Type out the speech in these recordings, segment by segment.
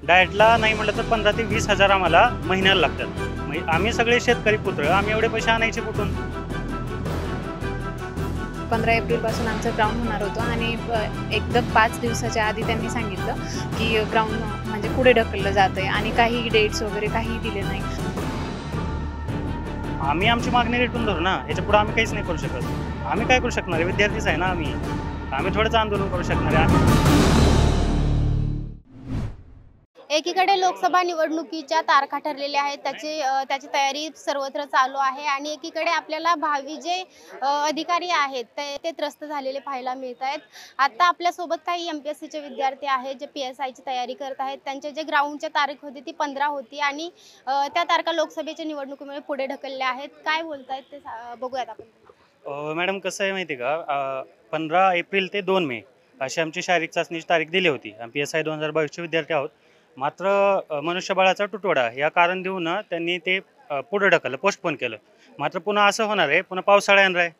डाएटला नाही म्हटलं तर 15 ते 20,000 आम्हाला महिन्याला लागतात. म्हणजे आम्ही सगळे शेतकरी पुत्र, आम्ही एवढे पैसे आणायचे कुठून? 15 एप्रिलपासून आमचं ग्राउंड होणार होतं आणि एकदम 5 दिवसाच्या आधी त्यांनी सांगितलं की ग्राउंड म्हणजे पुढे ढकललं जात आहे आणि काही डेट्स वगैरे काही दिले नाही. आम्ही आमची मागणी रेटून धरू ना, याच्यापुढे आम्ही काहीच नाही करू शकत. आम्ही काय करू शकणार आहे? विद्यार्थीच आहे ना आम्ही. आम्ही थोडंच आंदोलन करू शकणार आहे. एकीकडे लोकसभा निवडणुकीच्या तारखा ठरलेल्या आहेत, त्याची तयारी सर्वत्र चालू आहे आणि एकीकडे आपल्याला भावी जे अधिकारी आहेत ते त्रस्त झालेले पाहायला मिळत आहेत. आता आपल्यासोबत काही MPSCचे विद्यार्थी आहेत जे PSIची तयारी करत आहेत. त्यांचे जे ग्राउंडची तारीख होती ती 15 होती आणि त्या तारखा लोकसभेच्या निवडणुकीमुळे पुढे ढकलल्या आहेत. काय बोलतायत ते बघूयात आपण. मॅडम कसं आहे माहिती आहे का, 15 एप्रिल ते 2 मे अशी आमची शारीरिक चाचणीची तारीख दिली होती. PSI 2022चे विद्यार्थी आहोत. मात्र मनुष्यबळाचा तुटवडा या कारण देऊन त्यांनी ते पुढे ढकललं, पोस्टपोन केलं. मात्र पुन्हा असं होणार आहे, पुन्हा पावसाळा येणार आहे,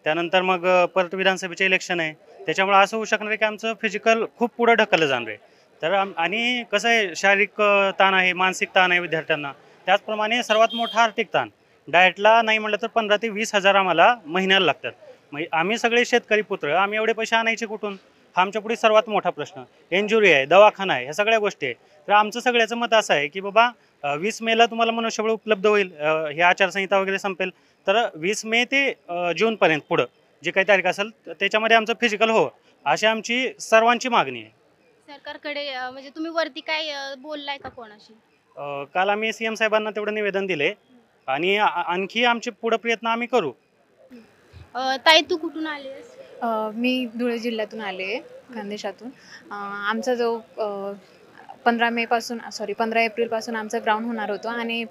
त्यानंतर मग परत विधानसभेचे इलेक्शन आहे. त्याच्यामुळे असं होऊ शकणार आहे की आमचं फिजिकल खूप पुढं ढकललं जाणार आहे. तर आणि कसं आहे, शारीरिक ताण आहे, मानसिक ताण आहे विद्यार्थ्यांना. त्याचप्रमाणे सर्वात मोठा आर्थिक ताण. डाएटला नाही म्हटलं तर 15 ते 20,000 आम्हाला महिन्याला लागतात. म्हणजे आम्ही सगळे शेतकरी पुत्र, आम्ही एवढे पैसे आणायचे कुठून? हा आमच्या पुढे सर्वात मोठा प्रश्न. इंजुरी आहे, दवाखाना आहे, ह्या सगळ्या गोष्टी आहे. तर आमचं सगळ्याचं मत असं आहे की बाबा 20 मेला तुम्हाला मनुष्यबळ उपलब्ध होईल, ही आचारसंहिता वगैरे संपेल. तर 20 मे ते जूनपर्यंत पुढं जे काही तारीख असेल त्याच्यामध्ये आमचं फिजिकल हो, अशी आमची सर्वांची मागणी आहे. सरकारकडे म्हणजे तुम्ही वरती काय बोललाय का कोणाशी? काल आम्ही CM साहेबांना तेवढं निवेदन दिले आणि आणखी आमचे पुढे प्रयत्न आम्ही करू. ताई, तू कुठून आलीस? मी धुळे जिल्ह्यातून आले, खानदेशातून. आमचा जो 15 एप्रिलपासून आमचं ग्राउंड होणार होतं आणि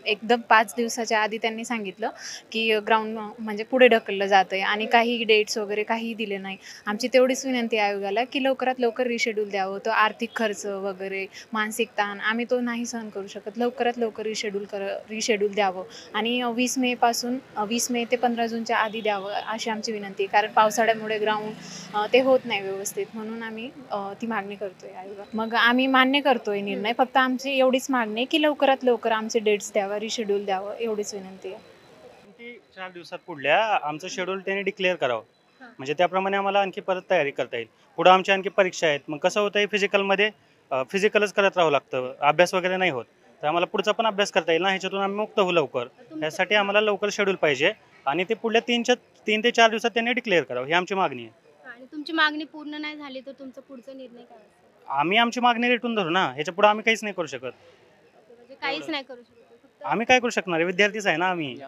एकदम 5 दिवसाच्या आधी त्यांनी सांगितलं की ग्राउंड म्हणजे पुढे ढकललं जात आहे आणि काही डेट्स वगैरे काही दिले नाही. आमची तेवढीच विनंती आयोगाला की लवकरात लवकर रिशेड्यूल द्यावं. तो आर्थिक खर्च वगैरे, मानसिक ताण आम्ही तो नाही सहन करू शकत. लवकरात लवकर रिशेड्यूल द्यावं आणि 20 मे ते 15 जूनच्या आधी द्यावं अशी आमची विनंती आहे. कारण पावसाळ्यामुळे ग्राउंड ते होत नाही व्यवस्थित, म्हणून आम्ही ती मागणी करतोय आयोगात. मग आम्ही मान्य करतोय निर्णय, फक्त आमची एवढीच मागणी आहे की लवकरात लवकर आमचे डेट्स द्यावा, रिशेड्यूल द्यावं, एवढीच विनंती आहे. 4 दिवसात पुढल्या आमचं शेड्यूल त्यांनी डिक्लेअर करावं, म्हणजे त्याप्रमाणे आम्हाला आणखी परत तयारी करता येईल. पुढं आमची आणखी परीक्षा आहेत. मग कसं होतं, फिजिकलमध्ये फिजिकलच करत राहावं लागतं, अभ्यास वगैरे नाही होत. तर आम्हाला पुढचा पण अभ्यास करता येईल ना, ह्याच्यातून आम्ही मुक्त होऊ लवकर. त्यासाठी आम्हाला लवकर शेड्यूल पाहिजे आणि ते पुढल्या 3 ते 4 दिवसात त्यांनी डिक्लेअर करावं, ही आमची मागणी आहे. आणि तुमची मागणी पूर्ण नाही झाली तर तुमचा पुढचा निर्णय काय असेल? आम्ही आमची मागणी रेटून धरू ना, ह्याच्यापुढे आम्ही काहीच नाही करू शकत. म्हणजे काहीच नाही करू शकत? आम्ही काय करू शकणार आहे? विद्यार्थीच आहे ना आम्ही.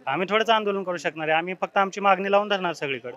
आम्ही थोडंच आंदोलन करू शकणार आहे. आम्ही फक्त आमची मागणी लावून धरणार सगळीकडे.